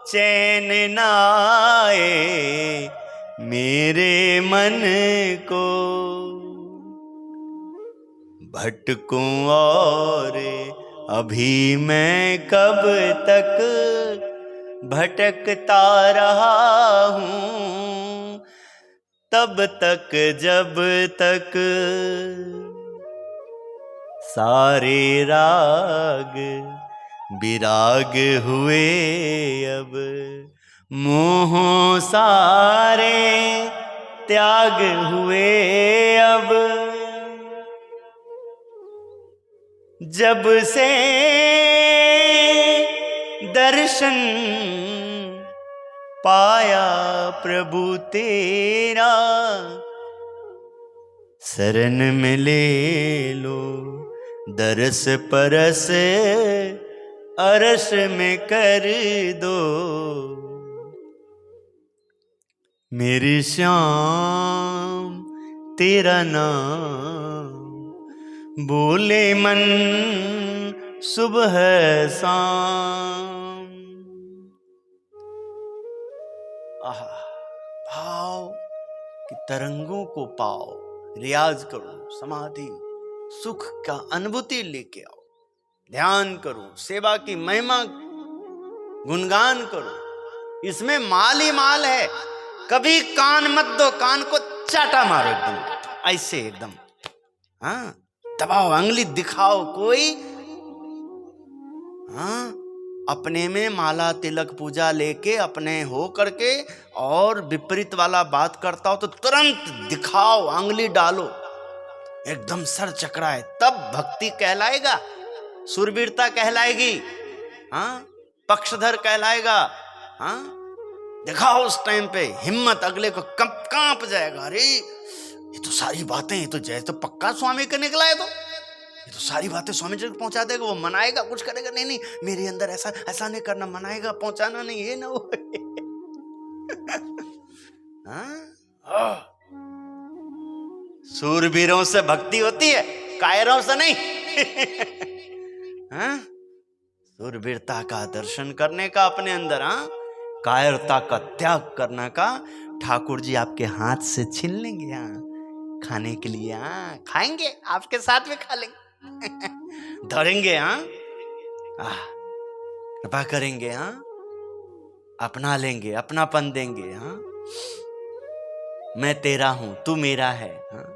चैन न आए मेरे मन को, भटकूं और अभी मैं कब तक भटकता रहा हूँ, तब तक जब तक सारे राग विराग हुए, अब मोह सारे त्याग हुए। अब जब से दर्शन पाया प्रभु तेरा, शरण में ले लो दरस परस अरस में कर दो। मेरे श्याम तेरा नाम बोले मन सुबह शाम। आहा, भाव कि तरंगों को पाओ, रियाज करो, समाधि सुख का अनुभूति लेके आओ, ध्यान करो, सेवा की महिमा गुणगान करो। इसमें माल ही माल है। कभी कान मत दो, कान को चाटा मारो एकदम ऐसे, एकदम हाँ, दबाओ, अंगली दिखाओ कोई, हाँ, अपने में माला तिलक पूजा लेके अपने हो करके और विपरीत वाला बात करता हो तो तुरंत दिखाओ, अंगली डालो, एकदम सर चकराए, तब भक्ति कहलाएगा, सुरवीरता कहलाएगी, हाँ, पक्षधर कहलाएगा। हाँ, दिखाओ उस टाइम पे हिम्मत, अगले को कांप जाएगा। अरे ये तो सारी बातें, ये तो जैसे तो पक्का स्वामी का निकला है, तो ये तो सारी बातें स्वामी जी तक पहुंचा देगा, वो मनाएगा, कुछ करेगा। नहीं नहीं, मेरे अंदर ऐसा ऐसा नहीं करना, मनाएगा, पहुंचाना नहीं, ये ना वो। सूरवीरों से भक्ति होती है, कायरों से नहीं। हाँ? सूरवीरता का दर्शन करने का अपने अंदर, हाँ, कायरता का त्याग करने का ठाकुर जी आपके हाथ से छीन लेंगे, हाँ, खाने के लिए, हाँ, खाएंगे, आपके साथ में खा लेंगे। धरेंगे, हाँ, कृपा करेंगे, हाँ, अपना लेंगे, अपनापन देंगे, हाँ, मैं तेरा हूं, तू मेरा है, हाँ?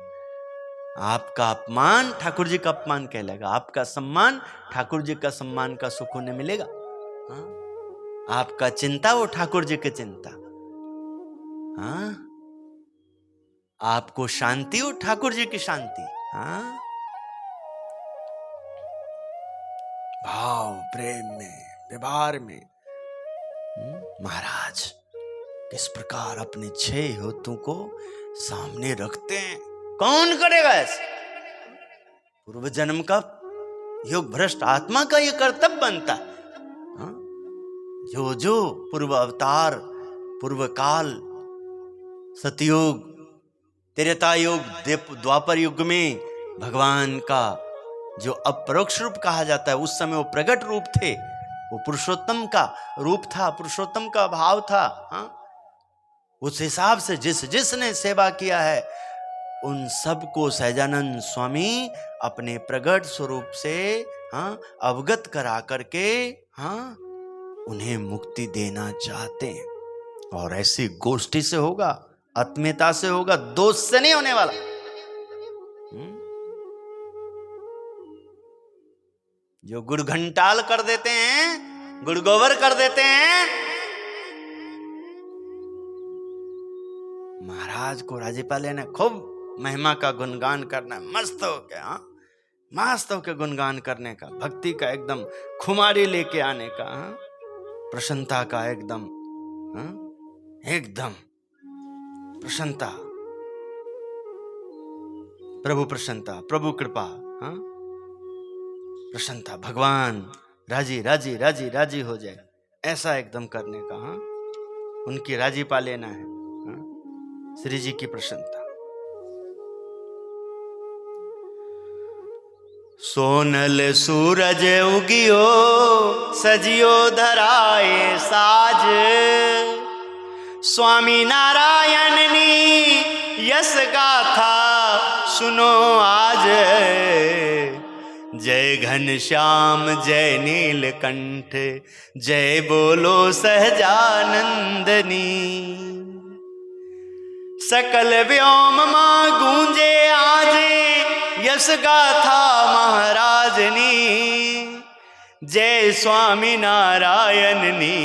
आपका अपमान ठाकुर जी का अपमान कहलाएगा, आपका सम्मान ठाकुर जी का सम्मान का सुख उन्हें मिलेगा, हाँ? आपका चिंता वो ठाकुर जी की चिंता, हाँ? आपको शांति वो ठाकुर जी की शांति, हाँ? भाव प्रेम में, व्यवहार में, महाराज किस प्रकार अपने 6 होतों को सामने रखते हैं। कौन करेगा ऐसे? पूर्व जन्म का योग भ्रष्ट आत्मा का यह कर्तव्य बनता है, हाँ? जो जो पूर्व अवतार, पूर्व काल, सतयुग, त्रेता युग, द्वापर युग में भगवान का जो अपरोक्ष रूप कहा जाता है, उस समय वो प्रकट रूप थे, वो पुरुषोत्तम का रूप था, पुरुषोत्तम का भाव था, हाँ? उस हिसाब से जिसने सेवा किया है उन सबको सहजानंद स्वामी अपने प्रगट स्वरूप से, हाँ, अवगत करा करके, हाँ, उन्हें मुक्ति देना चाहते हैं। और ऐसी गोष्ठी से होगा, आत्मीयता से होगा, दोष से नहीं होने वाला। जो गुड़ घंटाल कर देते हैं, गुड़ गोबर कर देते हैं, महाराज को राज्यपाल ने खूब महिमा का गुणगान करना, मस्त हो के, हाँ, मस्त हो के गुणगान करने का, भक्ति का एकदम खुमारी लेके आने का, हाँ, प्रसन्नता का एकदम, हाँ, एकदम प्रसन्नता, प्रभु प्रसन्नता, प्रभु कृपा, हाँ, प्रसन्नता, भगवान राजी राजी राजी राजी हो जाए, ऐसा एकदम करने का, हाँ, उनकी राजी पा लेना है, हाँ, श्री जी की प्रसन्नता। सोनल सूरज उगियो, सजियो धराए साज, स्वामी नारायण नी यश गाथा सुनो आज। जय घनश्याम जय नीलकंठ, जय बोलो सहजानंदनी। सकल व्योम मां गूंजे आजे, यश गाथा महाराजनी। जय स्वामी नारायणनी,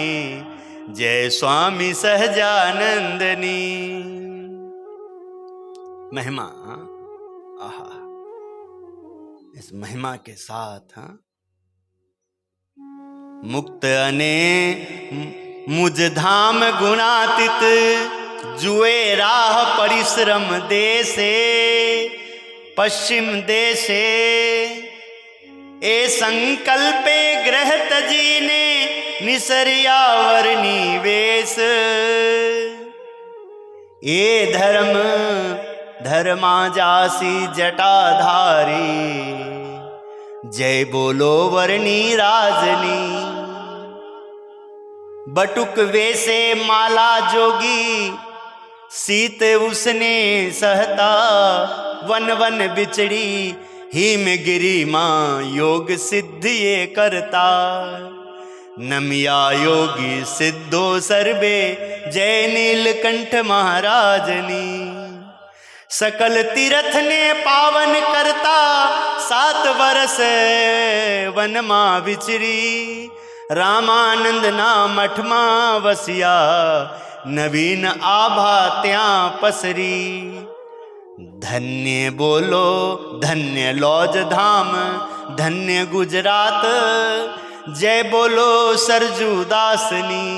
जय स्वामी सहजानंदनी। महिमा, आहा, इस महिमा के साथ, हाँ, मुक्त अने मुझ धाम गुणातीत, जुए राह परिश्रम देशे, पश्चिम देशे ए संकल्पे ग्रह तजीने, निसरियावर निवेश। ए धर्म धर्मा जासी जटाधारी, जय बोलो वरनी राजनी। बटुक वेसे माला जोगी, सीत उसने सहता। वन वन बिचड़ी हिम गिरी माँ, योग सिद्ध ये करता। नमिया योगी सिद्धो सर्वे, जय नीलकंठ महाराजनी। सकल तीर्थ ने पावन करता, 7 वर्ष वन माँ विचरी। रामानंद नाम मठ माँ वसिया, नवीन आभा त्यां पसरी। धन्य बोलो धन्य लौज धाम, धन्य गुजरात, जय बोलो सरजू दासनी।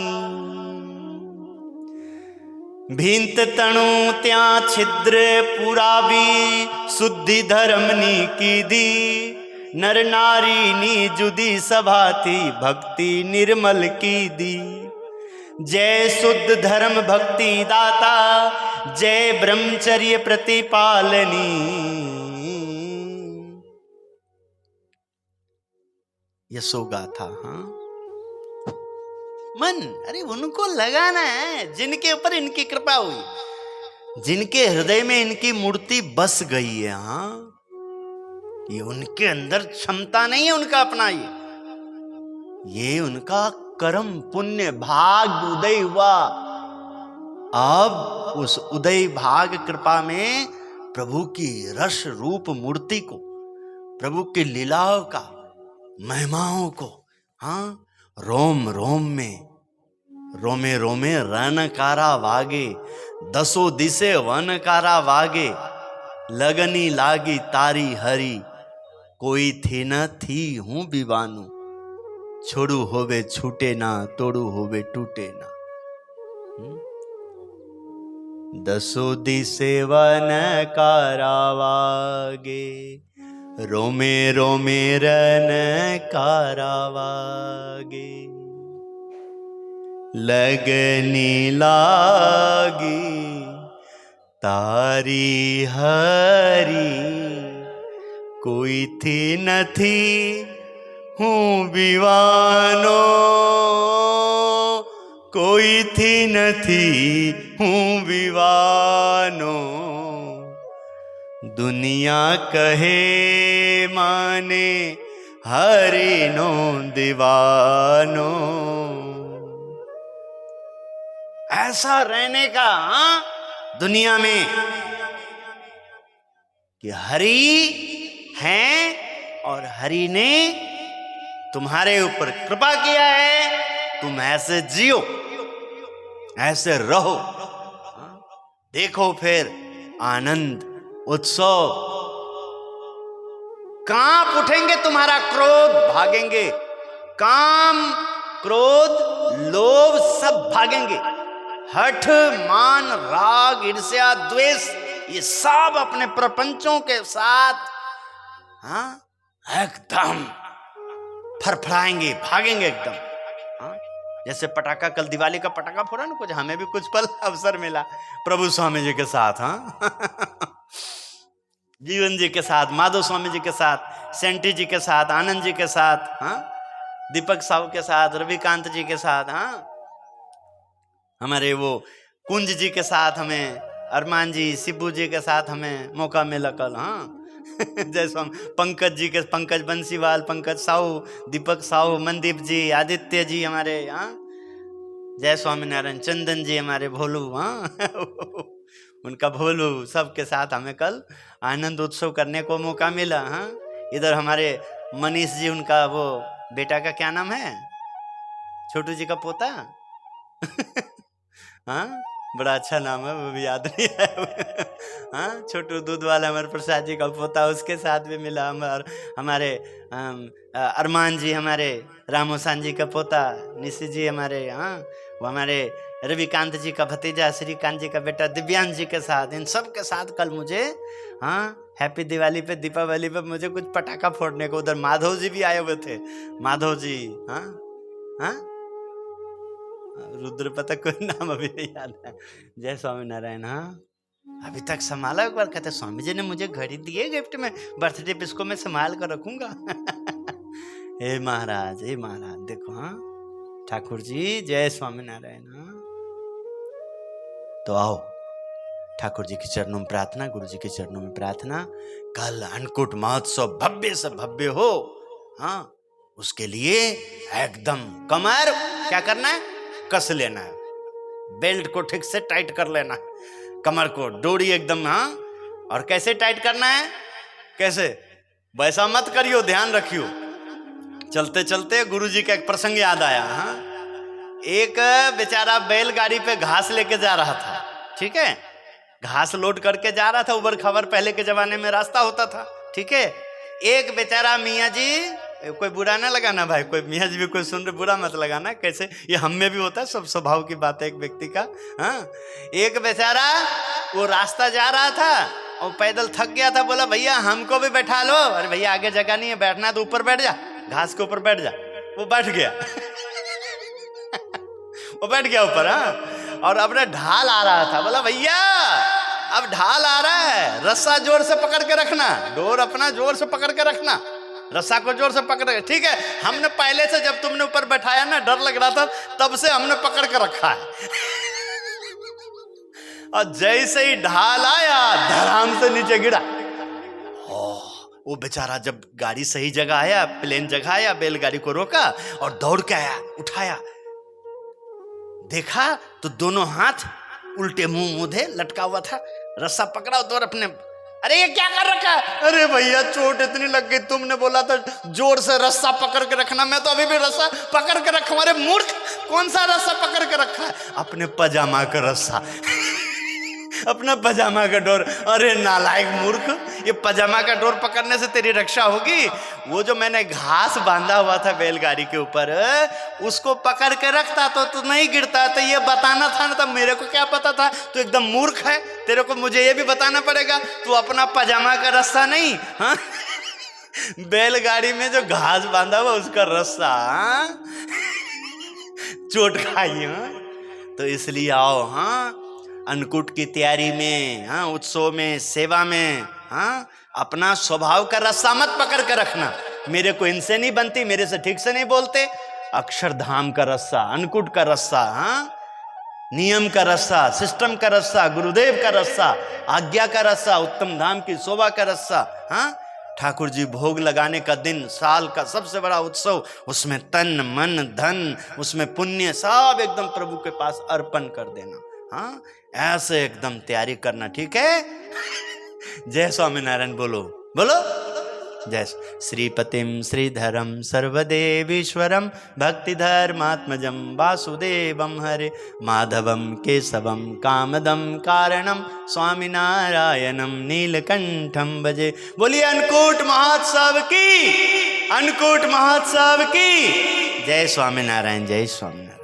भींत तणु त्यां छिद्र पुरावी, शुद्धि धर्मनी कीधी। नर नारी नी जुदी सभा थी, भक्ति निर्मल की दी। जय शुद्ध धर्म भक्ति दाता, जय ब्रह्मचर्य प्रतिपालनी। यशो गाथा। हाँ मन, अरे उनको लगाना है जिनके ऊपर इनकी कृपा हुई, जिनके हृदय में इनकी मूर्ति बस गई है। हाँ, ये उनके अंदर क्षमता नहीं है उनका अपना, ये उनका कर्म पुण्य भाग उदय हुआ। अब उस उदय भाग कृपा में प्रभु की रस रूप मूर्ति को, प्रभु की लीलाओं का, महिमाओं को, हाँ, रोम रोम में, रोमे रोमे रणकारा वागे। 10 दिशे वनकारा वागे, लगनी लागी तारी हरी। कोई थी न थी हूं विवानु, छोड़ू होवे छूटे ना, तोड़ू होवे टूटे ना। 10 दिशे वनकारा वागे, रोमे रोमे रणकारा वागे। लगनी लागी तारी हरी, कोई थी न थी हूँ विवानो, कोई थी न थी हूँ विवानो। दुनिया कहे माने, हरि नो दीवानो। ऐसा रहने का, हाँ, दुनिया में कि हरि हैं और हरि ने तुम्हारे ऊपर कृपा किया है, तुम ऐसे जियो, ऐसे रहो। देखो फिर आनंद उत्सव, कांप उठेंगे, तुम्हारा क्रोध भागेंगे, काम क्रोध लोभ सब भागेंगे। हठ मान राग ईर्ष्या द्वेष ये सब अपने प्रपंचों के साथ, हाँ, एकदम फरफराएंगे, भागेंगे एकदम। हाँ? जैसे पटाखा, कल दिवाली का पटाखा फोड़ा ना कुछ, हमें भी कुछ पल अवसर मिला प्रभु स्वामी जी के साथ, हाँ जीवन जी के साथ, माधव स्वामी जी के साथ, सेंटी जी के साथ, आनंद जी के साथ, हाँ, दीपक साहू के साथ, रविकांत जी के साथ, हाँ, हमारे वो कुंज जी के साथ, हमें अरमान जी, शिबू जी के साथ हमें मौका मिला कल, हाँ जैसे हम पंकज जी के, पंकज बंसीवाल, पंकज साहू, दीपक साहू, मनदीप जी, आदित्य जी हमारे, हाँ, जय स्वामीनारायण, चंदन जी हमारे भोलू, हाँ उनका भोलू, सबके साथ हमें कल आनंद उत्सव करने को मौका मिला। हाँ, इधर हमारे मनीष जी, उनका वो बेटा का क्या नाम है, छोटू जी का पोता हाँ, बड़ा अच्छा नाम है, वो भी याद नहीं है हाँ, छोटू दूध वाला हमारे प्रसाद जी का पोता, उसके साथ भी मिला। हमारे अरमान जी, हमारे रामोसान जी का पोता, निशी जी हमारे, हाँ, वो हमारे रविकांत जी का भतीजा, श्रीकांत जी का बेटा दिव्यांश जी के साथ, इन सब के साथ कल मुझे, हाँ, हैप्पी दिवाली पे, दीपावली पे मुझे कुछ पटाखा फोड़ने को, उधर माधव जी भी आए हुए थे, माधव जी, हाँ हाँ, रुद्र पता कोई नाम अभी नहीं याद है। जय स्वामीनारायण। हाँ, अभी तक संभाला। एक बार कहते स्वामी जी ने मुझे घड़ी दी है गिफ्ट में, बर्थडे पे इसको मैं संभाल कर रखूंगा। हे महाराज, हे महाराज, देखो। हाँ ठाकुर जी, जय स्वामीनारायण। हाँ, तो आओ ठाकुर जी के चरणों में प्रार्थना, गुरु जी के चरणों में प्रार्थना। कल अन्नकूट महोत्सव भव्य से भव्य हो। हाँ, उसके लिए एकदम कमर क्या करना है, कस लेना है, बेल्ट को ठीक से टाइट कर लेना है, कमर को डोरी एकदम। हाँ, और कैसे टाइट करना है, कैसे, वैसा मत करियो, ध्यान रखियो। चलते चलते गुरु जी का एक प्रसंग याद आया। हाँ, एक बेचारा बैलगाड़ी पे घास लेके जा रहा था, ठीक है, घास लोड करके जा रहा था। उबर खबर पहले के जमाने में रास्ता होता था, ठीक है। एक बेचारा मियाँ जी, कोई बुरा ना लगाना भाई, कोई मियाँ जी भी कोई सुन रहे बुरा मत लगाना, कैसे ये हम में भी होता है, सब स्वभाव की बात है एक व्यक्ति का। हाँ, एक बेचारा वो रास्ता जा रहा था और पैदल थक गया था, बोला भैया हमको भी बैठा लो। अरे भैया आगे जगह नहीं है, बैठना है तो ऊपर बैठ जा, घास के ऊपर बैठ जा। वो बैठ गया। वो बैठ गया ऊपर। हाँ, और अपना ढाल आ रहा था, बोला भैया अब ढाल आ रहा है, रस्सा जोर से पकड़ के रखना, डोर अपना जोर से पकड़ के रखना, रस्सा को जोर से पकड़ के। ठीक है, हमने पहले से जब तुमने ऊपर बैठाया ना, डर लग रहा था, तब से हमने पकड़ के रखा है। और जैसे ही ढाल आया, धड़ाम से नीचे गिरा। वो बेचारा जब गाड़ी सही जगह आया, प्लेन जगह आया, बैलगाड़ी को रोका और दौड़ के आया, उठाया, देखा तो दोनों हाथ उल्टे मुंह मुधे लटका हुआ था, रस्सा पकड़ा और अपने, अरे ये क्या कर रखा है? अरे भैया चोट इतनी लग गई, तुमने बोला था जोर से रस्सा पकड़ के रखना, मैं तो अभी भी रस्सा पकड़ के रखा हूं। अरे मूर्ख, कौन सा रस्सा पकड़ के रखा है? अपने पजामा का रस्सा। अपना पजामा का डोर। अरे नालायक मूर्ख, ये पजामा का डोर पकड़ने से तेरी रक्षा होगी? वो जो मैंने घास बांधा हुआ था बैलगाड़ी के ऊपर, उसको पकड़ के रखता तो नहीं गिरता। तो ये बताना था ना, तब मेरे को क्या पता था? तो एकदम मूर्ख है, तेरे को मुझे ये भी बताना पड़ेगा, तू अपना पजामा का रस्सा नहीं, हाँ, बैलगाड़ी में जो घास बांधा हुआ उसका रस्सा, हाँ? चोट खाई। हाँ, तो इसलिए आओ, हाँ, अन्नकूट की तैयारी में, हाँ, उत्सव में, सेवा में, हाँ, अपना स्वभाव का रस्सा मत पकड़ कर रखना। मेरे को इनसे नहीं बनती, मेरे से ठीक से नहीं बोलते। अक्षरधाम का रस्सा, अन्नकूट का रस्सा, हाँ, नियम का रस्सा, सिस्टम का रस्सा, गुरुदेव का रस्सा, आज्ञा का रस्सा, उत्तम धाम की शोभा का रस्सा, हाँ। ठाकुर जी भोग लगाने का दिन, साल का सबसे बड़ा उत्सव, उसमें तन मन धन, उसमें पुण्य सब एकदम प्रभु के पास अर्पण कर देना। हाँ, ऐसे एकदम तैयारी करना, ठीक है? जय स्वामीनारायण बोलो, बोलो जय। श्रीपतिम श्रीधरम सर्वदेवीश्वरम भक्तिधर्मात्मजम वासुदेवम हरे माधवम केशवम कामदम कारणम स्वामीनारायणम नीलकंठम भजे। बोलिए अन्नकूट महोत्सव की, अन्नकूट महोत्सव की जय। स्वामीनारायण, जय स्वामीनारायण।